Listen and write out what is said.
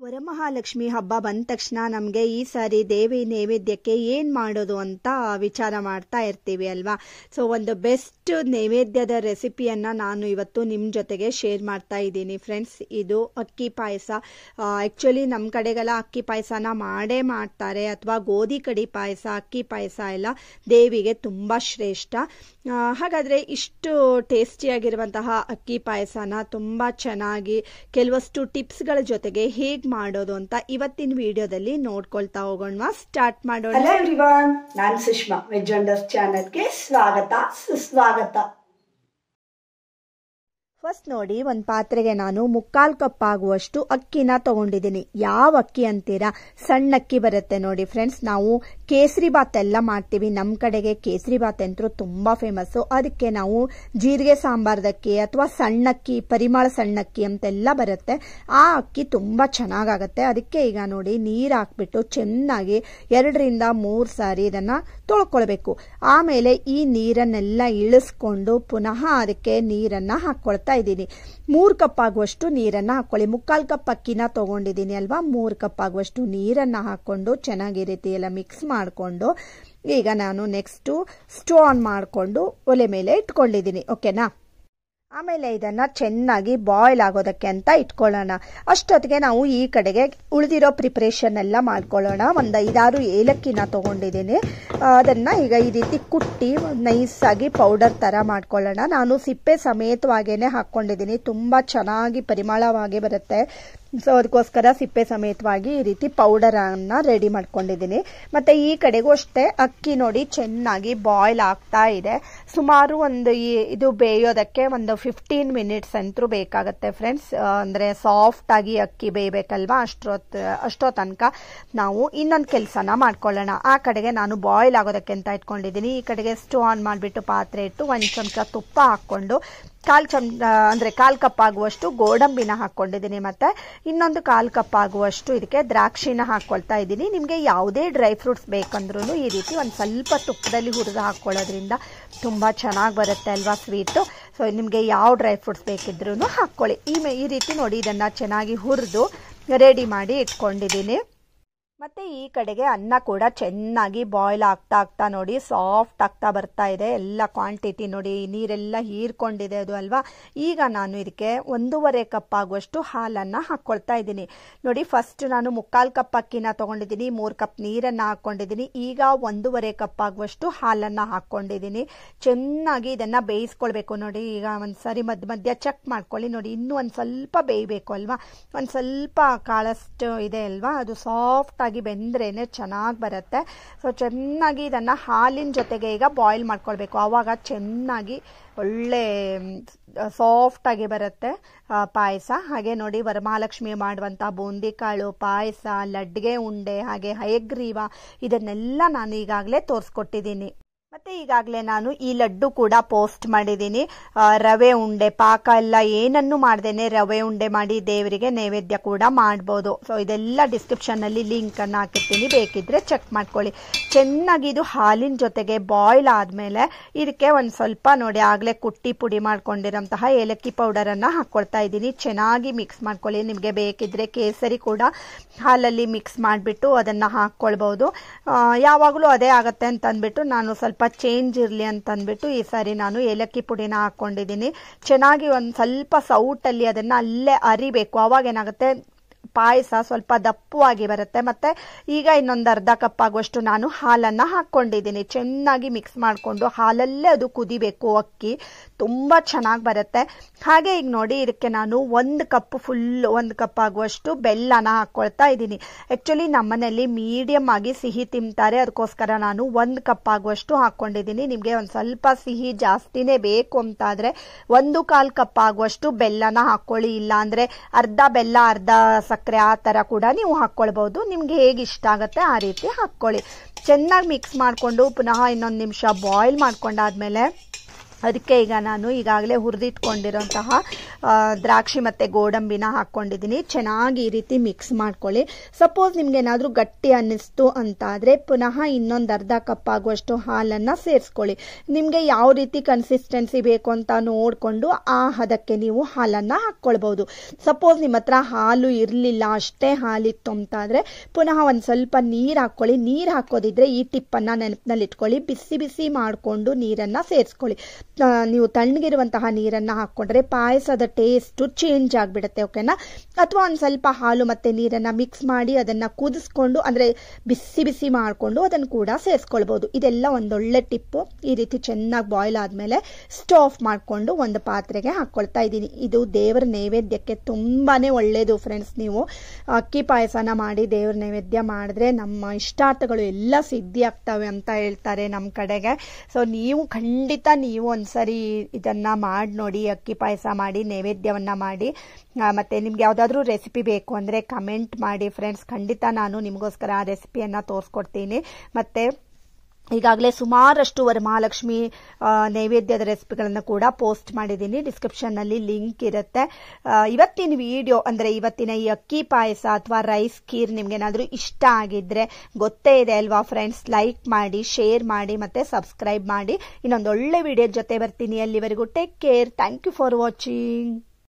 ವರಮಹಾಲಕ್ಷ್ಮಿ ಹಬ್ಬ ಬಂದ ತಕ್ಷಣ ನಮಗೆ ಈ ಸಾರಿ ದೇವಿ ನೈವೇದ್ಯಕ್ಕೆ ಏನು ಮಾಡೋದು ಅಂತ ವಿಚಾರ ಮಾಡ್ತಾ ಇರ್ತೀವಿ ಅಲ್ವಾ. ಸೊ ಒಂದು ಬೆಸ್ಟ್ ನೈವೇದ್ಯದ ರೆಸಿಪಿಯನ್ನು ನಾನು ಇವತ್ತು ನಿಮ್ಮ ಜೊತೆಗೆ ಶೇರ್ ಮಾಡ್ತಾ ಇದ್ದೀನಿ ಫ್ರೆಂಡ್ಸ್. ಇದು ಅಕ್ಕಿ ಪಾಯಸ. ಆ್ಯಕ್ಚುಲಿ ನಮ್ಮ ಕಡೆಗೆಲ್ಲ ಅಕ್ಕಿ ಪಾಯಸನ ಮಾಡೇ ಮಾಡ್ತಾರೆ, ಅಥವಾ ಗೋಧಿ ಕಡಿ ಪಾಯಸ, ಅಕ್ಕಿ ಪಾಯಸ ಎಲ್ಲ ದೇವಿಗೆ ತುಂಬ ಶ್ರೇಷ್ಠ. ಹಾಗಾದರೆ ಇಷ್ಟು ಟೇಸ್ಟಿಯಾಗಿರುವಂತಹ ಅಕ್ಕಿ ಪಾಯಸನ ತುಂಬ ಚೆನ್ನಾಗಿ ಕೆಲವಷ್ಟು ಟಿಪ್ಸ್ಗಳ ಜೊತೆಗೆ ಹೇಗೆ ಮಾಡೋದು ಅಂತ ಇವತ್ತಿನ ವಿಡಿಯೋದಲ್ಲಿ ನೋಡ್ಕೊಳ್ತಾ ಹೋಗೋಣ. ಸ್ಟಾರ್ಟ್ ಮಾಡೋಣ. ಹಲೋ ಎವ್ರಿವನ್, ನಾನು ಸುಷ್ಮಾ. ವೆಜ್ ವಂಡರ್ಸ್ ಚಾನಲ್ಗೆ ಸ್ವಾಗತ, ಸುಸ್ವಾಗತ. ಫಸ್ಟ್ ನೋಡಿ, ಒಂದು ಪಾತ್ರೆಗೆ ನಾನು 3/4 ಕಪ್ ಆಗುವಷ್ಟು ಅಕ್ಕಿನ ತಗೊಂಡಿದ್ದೀನಿ. ಯಾವ ಅಕ್ಕಿ ಅಂತೀರಾ? ಸಣ್ಣ ಅಕ್ಕಿ ಬರುತ್ತೆ ನೋಡಿ ಫ್ರೆಂಡ್ಸ್. ನಾವು ಕೇಸರಿ ಬಾತ್ ಎಲ್ಲ ಮಾಡ್ತೀವಿ, ನಮ್ಮ ಕಡೆಗೆ ಕೇಸರಿ ಬಾತ್ ಅಂತೂ ತುಂಬ ಫೇಮಸ್ಸು. ಅದಕ್ಕೆ ನಾವು ಜೀರಿಗೆ ಸಾಂಬಾರ್ದಕ್ಕಿ ಅಥವಾ ಸಣ್ಣಕ್ಕಿ, ಪರಿಮಳ ಸಣ್ಣಕ್ಕಿ ಅಂತೆಲ್ಲ ಬರುತ್ತೆ. ಆ ಅಕ್ಕಿ ತುಂಬ ಚೆನ್ನಾಗಾಗತ್ತೆ. ಅದಕ್ಕೆ ಈಗ ನೋಡಿ, ನೀರು ಹಾಕ್ಬಿಟ್ಟು ಚೆನ್ನಾಗಿ 2 ರಿಂದ 3 ಸಾರಿ ಇದನ್ನು ತೊಳ್ಕೊಳ್ಬೇಕು. ಆಮೇಲೆ ಈ ನೀರನ್ನೆಲ್ಲ ಇಳಿಸ್ಕೊಂಡು ಪುನಃ ಅದಕ್ಕೆ ನೀರನ್ನು ಹಾಕ್ಕೊಳ್ತಾ ಇದ್ದೀನಿ. 3 ಕಪ್ ಆಗುವಷ್ಟು ನೀರನ್ನು ಹಾಕೊಳ್ಳಿ. 3/4 ಕಪ್ ಅಕ್ಕಿನ ತಗೊಂಡಿದ್ದೀನಿ ಅಲ್ವಾ, 3 ಕಪ್ ಆಗುವಷ್ಟು ನೀರನ್ನು ಹಾಕೊಂಡು ಚೆನ್ನಾಗಿ ರೀತಿ ಎಲ್ಲ ಮಿಕ್ಸ್ ಮಾಡಿಕೊಂಡು ಈಗ ನಾನು ನೆಕ್ಸ್ಟು ಸ್ಟವ್ ಆನ್ ಮಾಡಿಕೊಂಡು ಒಲೆ ಮೇಲೆ ಇಟ್ಕೊಂಡಿದ್ದೀನಿ. ಓಕೆನಾ? ಆಮೇಲೆ ಇದನ್ನು ಚೆನ್ನಾಗಿ ಬಾಯ್ಲ್ ಆಗೋದಕ್ಕೆ ಅಂತ ಇಟ್ಕೊಳ್ಳೋಣ. ಅಷ್ಟೊತ್ತಿಗೆ ನಾವು ಈ ಕಡೆಗೆ ಉಳಿದಿರೋ ಪ್ರಿಪ್ರೇಷನ್ ಎಲ್ಲ ಮಾಡ್ಕೊಳ್ಳೋಣ. ಒಂದು 5-6 ಏಲಕ್ಕಿನ ತೊಗೊಂಡಿದ್ದೀನಿ. ಅದನ್ನು ಈಗ ಈ ರೀತಿ ಕುಟ್ಟಿ ನೈಸಾಗಿ ಪೌಡರ್ ಥರ ಮಾಡ್ಕೊಳ್ಳೋಣ. ನಾನು ಸಿಪ್ಪೆ ಸಮೇತವಾಗೇ ಹಾಕ್ಕೊಂಡಿದ್ದೀನಿ, ತುಂಬ ಚೆನ್ನಾಗಿ ಪರಿಮಳವಾಗಿ ಬರುತ್ತೆ. ಸೊ ಅದಕ್ಕೋಸ್ಕರ ಸಿಪ್ಪೆ ಸಮೇತವಾಗಿ ಈ ರೀತಿ ಪೌಡರನ್ನು ರೆಡಿ ಮಾಡ್ಕೊಂಡಿದ್ದೀನಿ. ಮತ್ತು ಈ ಕಡೆಗೂ ಅಷ್ಟೇ ಅಕ್ಕಿ ನೋಡಿ ಚೆನ್ನಾಗಿ ಬಾಯ್ಲ್ ಆಗ್ತಾ ಇದೆ. ಸುಮಾರು ಇದು ಬೇಯೋದಕ್ಕೆ ಒಂದು 15 ಮಿನಿಟ್ಸ್ ಅಂತೂ ಬೇಕಾಗುತ್ತೆ ಫ್ರೆಂಡ್ಸ್. ಅಂದರೆ ಸಾಫ್ಟಾಗಿ ಅಕ್ಕಿ ಬೇಯಬೇಕಲ್ವಾ, ಅಷ್ಟೋ ತನಕ ನಾವು ಇನ್ನೊಂದು ಕೆಲಸನ ಮಾಡ್ಕೊಳ್ಳೋಣ. ಆ ಕಡೆಗೆ ನಾನು ಬಾಯ್ಲ್ ಆಗೋದಕ್ಕೆ ಅಂತ ಇಟ್ಕೊಂಡಿದ್ದೀನಿ. ಈ ಕಡೆಗೆ ಸ್ಟವ್ ಆನ್ ಮಾಡಿಬಿಟ್ಟು ಪಾತ್ರೆ ಇಟ್ಟು 1 ಚಮಚ ತುಪ್ಪ ಹಾಕ್ಕೊಂಡು 1/4 ಕಪ್ ಆಗುವಷ್ಟು ಗೋಡಂಬಿನ ಹಾಕ್ಕೊಂಡಿದ್ದೀನಿ. ಮತ್ತು ಇನ್ನೊಂದು 1/4 ಕಪ್ ಆಗುವಷ್ಟು ಇದಕ್ಕೆ ದ್ರಾಕ್ಷಿನ ಹಾಕ್ಕೊಳ್ತಾ ಇದ್ದೀನಿ. ನಿಮಗೆ ಯಾವುದೇ ಡ್ರೈ ಫ್ರೂಟ್ಸ್ ಬೇಕಂದ್ರೂ ಈ ರೀತಿ ಒಂದು ಸ್ವಲ್ಪ ತುಪ್ಪದಲ್ಲಿ ಹುರಿದು ಹಾಕ್ಕೊಳ್ಳೋದ್ರಿಂದ ತುಂಬ ಚೆನ್ನಾಗಿ ಬರುತ್ತೆ ಅಲ್ವಾ ಸ್ವೀಟು. ಸೊ ನಿಮಗೆ ಯಾವ ಡ್ರೈ ಫ್ರೂಟ್ಸ್ ಬೇಕಿದ್ರೂ ಹಾಕ್ಕೊಳ್ಳಿ. ಈ ರೀತಿ ನೋಡಿ, ಇದನ್ನು ಚೆನ್ನಾಗಿ ಹುರಿದು ರೆಡಿ ಮಾಡಿ ಇಟ್ಕೊಂಡಿದ್ದೀನಿ. ಮತ್ತು ಈ ಕಡೆಗೆ ಅನ್ನ ಕೂಡ ಚೆನ್ನಾಗಿ ಬಾಯ್ಲ್ ಆಗ್ತಾ ನೋಡಿ ಸಾಫ್ಟ್ ಆಗ್ತಾ ಬರ್ತಾ ಇದೆ. ಎಲ್ಲ ಕ್ವಾಂಟಿಟಿ ನೋಡಿ, ನೀರೆಲ್ಲ ಹೀರ್ಕೊಂಡಿದೆ ಅದು ಅಲ್ವಾ. ಈಗ ನಾನು ಇದಕ್ಕೆ 1.5 ಕಪ್ ಆಗುವಷ್ಟು ಹಾಲನ್ನು ಹಾಕ್ಕೊಳ್ತಾ ಇದ್ದೀನಿ. ನೋಡಿ, ಫಸ್ಟ್ ನಾನು 3/4 ಕಪ್ ಅಕ್ಕಿನ ತೊಗೊಂಡಿದ್ದೀನಿ, 3 ಕಪ್ ನೀರನ್ನು ಹಾಕ್ಕೊಂಡಿದ್ದೀನಿ. ಈಗ 1.5 ಕಪ್ ಆಗುವಷ್ಟು ಹಾಲನ್ನು ಹಾಕ್ಕೊಂಡಿದ್ದೀನಿ. ಚೆನ್ನಾಗಿ ಇದನ್ನು ಬೇಯಿಸ್ಕೊಳ್ಬೇಕು. ನೋಡಿ, ಈಗ ಒಂದು ಸರಿ ಮಧ್ಯ ಚೆಕ್ ಮಾಡ್ಕೊಳ್ಳಿ. ನೋಡಿ, ಇನ್ನೂ ಒಂದು ಸ್ವಲ್ಪ ಬೇಯಬೇಕು ಅಲ್ವಾ, ಒಂದು ಸ್ವಲ್ಪ ಕಾಳಷ್ಟು ಇದೆ ಅಲ್ವಾ, ಅದು ಸಾಫ್ಟ್ ಬೆಂದ್ರೇನೆ ಚೆನ್ನಾಗಿ ಬರುತ್ತೆ. ಸೊ ಚೆನ್ನಾಗಿ ಇದನ್ನು ಹಾಲಿನ ಜೊತೆಗೆ ಈಗ ಬಾಯ್ಲ್ ಮಾಡ್ಕೊಳ್ಬೇಕು. ಆವಾಗ ಚೆನ್ನಾಗಿ ಒಳ್ಳೆ ಸಾಫ್ಟಾಗಿ ಬರುತ್ತೆ ಪಾಯಸ. ಹಾಗೆ ನೋಡಿ, ವರಮಹಾಲಕ್ಷ್ಮಿ ಮಾಡುವಂಥ ಬೂಂದಿ ಕಾಳು ಪಾಯಸ, ಲಡ್ಗೆ ಉಂಡೆ, ಹಾಗೆ ಹಯಗ್ರೀವ, ಇದನ್ನೆಲ್ಲ ನಾನು ಈಗಾಗಲೇ ತೋರಿಸ್ಕೊಟ್ಟಿದ್ದೀನಿ. ಮತ್ತು ಈಗಾಗಲೇ ನಾನು ಈ ಲಡ್ಡು ಕೂಡ ಪೋಸ್ಟ್ ಮಾಡಿದ್ದೀನಿ. ರವೆ ಉಂಡೆ ಪಾಕ ಎಲ್ಲ ಏನನ್ನು ಮಾಡ್ದೇನೆ ರವೆ ಉಂಡೆ ಮಾಡಿ ದೇವರಿಗೆ ನೈವೇದ್ಯ ಕೂಡ ಮಾಡ್ಬೋದು. ಸೊ ಇದೆಲ್ಲ ಡಿಸ್ಕ್ರಿಪ್ಷನ್ನಲ್ಲಿ ಲಿಂಕನ್ನು ಹಾಕಿರ್ತೀನಿ, ಬೇಕಿದ್ರೆ ಚೆಕ್ ಮಾಡ್ಕೊಳ್ಳಿ. ಚೆನ್ನಾಗಿ ಇದು ಹಾಲಿನ ಜೊತೆಗೆ ಬಾಯ್ಲ್ ಆದಮೇಲೆ ಇದಕ್ಕೆ ಒಂದು ಸ್ವಲ್ಪ ನೋಡಿ, ಆಗಲೇ ಕುಟ್ಟಿ ಪುಡಿ ಮಾಡ್ಕೊಂಡಿರೋಂತಹ ಏಲಕ್ಕಿ ಪೌಡರನ್ನು ಹಾಕ್ಕೊಳ್ತಾ ಇದ್ದೀನಿ. ಚೆನ್ನಾಗಿ ಮಿಕ್ಸ್ ಮಾಡ್ಕೊಳ್ಳಿ. ನಿಮಗೆ ಬೇಕಿದ್ರೆ ಕೇಸರಿ ಕೂಡ ಹಾಲಲ್ಲಿ ಮಿಕ್ಸ್ ಮಾಡಿಬಿಟ್ಟು ಅದನ್ನು ಹಾಕ್ಕೊಳ್ಬೋದು. ಯಾವಾಗಲೂ ಅದೇ ಆಗುತ್ತೆ ಅಂತಂದ್ಬಿಟ್ಟು ನಾನು ಸ್ವಲ್ಪ ಚೇಂಜ್ ಇರಲಿ ಅಂತಂದ್ಬಿಟ್ಟು ಈ ಸಾರಿ ನಾನು ಏಲಕ್ಕಿ ಪುಡಿನ ಹಾಕ್ಕೊಂಡಿದ್ದೀನಿ. ಚೆನ್ನಾಗಿ ಒಂದು ಸ್ವಲ್ಪ ಸೌಟಲ್ಲಿ ಅದನ್ನು ಅಲ್ಲೇ ಅರಿಬೇಕು. ಆವಾಗ ಏನಾಗುತ್ತೆ, ಪಾಯಸ ಸ್ವಲ್ಪ ದಪ್ಪವಾಗಿ ಬರುತ್ತೆ. ಮತ್ತು ಈಗ ಇನ್ನೊಂದು 1/2 ಕಪ್ ಆಗುವಷ್ಟು ನಾನು ಹಾಲನ್ನು ಹಾಕ್ಕೊಂಡಿದ್ದೀನಿ. ಚೆನ್ನಾಗಿ ಮಿಕ್ಸ್ ಮಾಡಿಕೊಂಡು ಹಾಲಲ್ಲೇ ಅದು ಕುದಿಬೇಕು. ಅಕ್ಕಿ ತುಂಬ ಚೆನ್ನಾಗಿ ಬರುತ್ತೆ. ಹಾಗೆ ಈಗ ನೋಡಿ, ಇದಕ್ಕೆ ನಾನು 1 ಕಪ್ ಆಗುವಷ್ಟು ಬೆಲ್ಲನ ಹಾಕ್ಕೊಳ್ತಾ ಇದ್ದೀನಿ. ಆ್ಯಕ್ಚುಲಿ ನಮ್ಮನೇಲಿ ಮೀಡಿಯಮ್ ಆಗಿ ಸಿಹಿ ತಿಂತಾರೆ, ಅದಕ್ಕೋಸ್ಕರ ನಾನು 1 ಕಪ್ ಆಗುವಷ್ಟು ಹಾಕ್ಕೊಂಡಿದ್ದೀನಿ. ನಿಮಗೆ ಒಂದು ಸ್ವಲ್ಪ ಸಿಹಿ ಜಾಸ್ತಿನೇ ಬೇಕು ಅಂತಾದರೆ 1/4 ಕಪ್ ಆಗುವಷ್ಟು ಬೆಲ್ಲನ ಹಾಕ್ಕೊಳ್ಳಿ. ಇಲ್ಲ ಅಂದರೆ ಅರ್ಧ ಬೆಲ್ಲ ಅರ್ಧ ಸಕ್ಕರೆ ಆ ಥರ ಕೂಡ ನೀವು ಹಾಕ್ಕೊಳ್ಬೋದು. ನಿಮ್ಗೆ ಹೇಗೆ ಇಷ್ಟ ಆಗುತ್ತೆ ಆ ರೀತಿ ಹಾಕ್ಕೊಳ್ಳಿ. ಚೆನ್ನಾಗಿ ಮಿಕ್ಸ್ ಮಾಡಿಕೊಂಡು ಪುನಃ ಇನ್ನೊಂದು ನಿಮಿಷ ಬಾಯ್ಲ್ ಮಾಡ್ಕೊಂಡಾದ್ಮೇಲೆ ಅದಕ್ಕೆ ಈಗ ನಾನು ಈಗಾಗಲೇ ಹುರಿದಿಟ್ಕೊಂಡಿರೋಂತಹ ದ್ರಾಕ್ಷಿ ಮತ್ತು ಗೋಡಂಬಿನ ಹಾಕ್ಕೊಂಡಿದ್ದೀನಿ. ಚೆನ್ನಾಗಿ ಈ ರೀತಿ ಮಿಕ್ಸ್ ಮಾಡ್ಕೊಳ್ಳಿ. ಸಪೋಸ್ ನಿಮ್ಗೆ ಏನಾದರೂ ಗಟ್ಟಿ ಅನ್ನಿಸ್ತು ಅಂತಾದರೆ ಪುನಃ ಇನ್ನೊಂದು ಅರ್ಧ ಕಪ್ ಆಗುವಷ್ಟು ಹಾಲನ್ನು ಸೇರಿಸ್ಕೊಳ್ಳಿ. ನಿಮಗೆ ಯಾವ ರೀತಿ ಕನ್ಸಿಸ್ಟೆನ್ಸಿ ಬೇಕು ಅಂತ ನೋಡಿಕೊಂಡು ಆ ಹದಕ್ಕೆ ನೀವು ಹಾಲನ್ನು ಹಾಕ್ಕೊಳ್ಬೋದು. ಸಪೋಸ್ ನಿಮ್ಮ ಹತ್ರ ಹಾಲು ಇರಲಿಲ್ಲ, ಅಷ್ಟೇ ಹಾಲಿತ್ತು ಅಂತಾದರೆ ಪುನಃ ಒಂದು ಸ್ವಲ್ಪ ನೀರು ಹಾಕ್ಕೊಳ್ಳಿ. ನೀರು ಹಾಕೋದಿದ್ರೆ ಈ ಟಿಪ್ಪನ್ನು ನೆನಪಿನಲ್ಲಿ ಇಟ್ಕೊಳ್ಳಿ, ಬಿಸಿ ಬಿಸಿ ಮಾಡಿಕೊಂಡು ನೀರನ್ನು ಸೇರಿಸ್ಕೊಳ್ಳಿ. ನೀವು ತಣ್ಣಗಿರುವಂತಹ ನೀರನ್ನು ಹಾಕ್ಕೊಂಡ್ರೆ ಪಾಯಸದ ಟೇಸ್ಟು ಚೇಂಜ್ ಆಗಿಬಿಡುತ್ತೆ, ಓಕೆನಾ. ಅಥವಾ ಒಂದು ಸ್ವಲ್ಪ ಹಾಲು ಮತ್ತು ನೀರನ್ನು ಮಿಕ್ಸ್ ಮಾಡಿ ಅದನ್ನು ಕುದಿಸ್ಕೊಂಡು, ಅಂದರೆ ಬಿಸಿ ಬಿಸಿ ಮಾಡಿಕೊಂಡು ಅದನ್ನು ಕೂಡ ಸೇರಿಸ್ಕೊಳ್ಬೋದು. ಇದೆಲ್ಲ ಒಂದೊಳ್ಳೆ ಟಿಪ್ಪು. ಈ ರೀತಿ ಚೆನ್ನಾಗಿ ಬಾಯ್ಲ್ ಆದಮೇಲೆ ಸ್ಟವ್ ಆಫ್ ಮಾಡಿಕೊಂಡು ಒಂದು ಪಾತ್ರೆಗೆ ಹಾಕ್ಕೊಳ್ತಾ ಇದ್ದೀನಿ. ಇದು ದೇವರ ನೈವೇದ್ಯಕ್ಕೆ ತುಂಬಾ ಒಳ್ಳೆಯದು ಫ್ರೆಂಡ್ಸ್. ನೀವು ಅಕ್ಕಿ ಪಾಯಸನ ಮಾಡಿ ದೇವ್ರ ನೈವೇದ್ಯ ಮಾಡಿದ್ರೆ ನಮ್ಮ ಇಷ್ಟಾರ್ಥಗಳು ಎಲ್ಲ ಸಿದ್ಧಿ ಆಗ್ತವೆ ಅಂತ ಹೇಳ್ತಾರೆ ನಮ್ಮ ಕಡೆಗೆ. ಸೊ ನೀವು ಖಂಡಿತ ನೀವು ಒಂದ್ಸರಿ ಇದನ್ನ ಮಾಡಿ ನೋಡಿ, ಅಕ್ಕಿ ಪಾಯಸ ಮಾಡಿ ನೈವೇದ್ಯವನ್ನ ಮಾಡಿ. ಮತ್ತೆ ನಿಮ್ಗೆ ಯಾವ್ದಾದ್ರು ರೆಸಿಪಿ ಬೇಕು ಅಂದ್ರೆ ಕಮೆಂಟ್ ಮಾಡಿ ಫ್ರೆಂಡ್ಸ್, ಖಂಡಿತ ನಾನು ನಿಮಗೋಸ್ಕರ ಆ ರೆಸಿಪಿಯನ್ನ ತೋರಿಸ್ಕೊಡ್ತೀನಿ. ಮತ್ತೆ ಈಗಾಗಲೇ ಸುಮಾರಷ್ಟು ವರಮಹಾಲಕ್ಷ್ಮಿ ನೈವೇದ್ಯದ ರೆಸಿಪಿಗಳನ್ನು ಕೂಡ ಪೋಸ್ಟ್ ಮಾಡಿದ್ದೀನಿ. ಡಿಸ್ಕ್ರಿಪ್ಷನ್ನಲ್ಲಿ ಲಿಂಕ್ ಇರುತ್ತೆ. ಇವತ್ತಿನ ವಿಡಿಯೋ ಅಂದರೆ ಇವತ್ತಿನ ಈ ಅಕ್ಕಿ ಪಾಯಸ ಅಥವಾ ರೈಸ್ ಖೀರ್ ನಿಮ್ಗೇನಾದರೂ ಇಷ್ಟ ಆಗಿದ್ರೆ ಗೊತ್ತೇ ಇದೆ ಅಲ್ವಾ ಫ್ರೆಂಡ್ಸ್, ಲೈಕ್ ಮಾಡಿ, ಶೇರ್ ಮಾಡಿ ಮತ್ತು ಸಬ್ಸ್ಕ್ರೈಬ್ ಮಾಡಿ. ಇನ್ನೊಂದು ಒಳ್ಳೆ ವಿಡಿಯೋ ಜೊತೆ ಬರ್ತೀನಿ. ಅಲ್ಲಿವರೆಗೂ take care. Thank you for watching.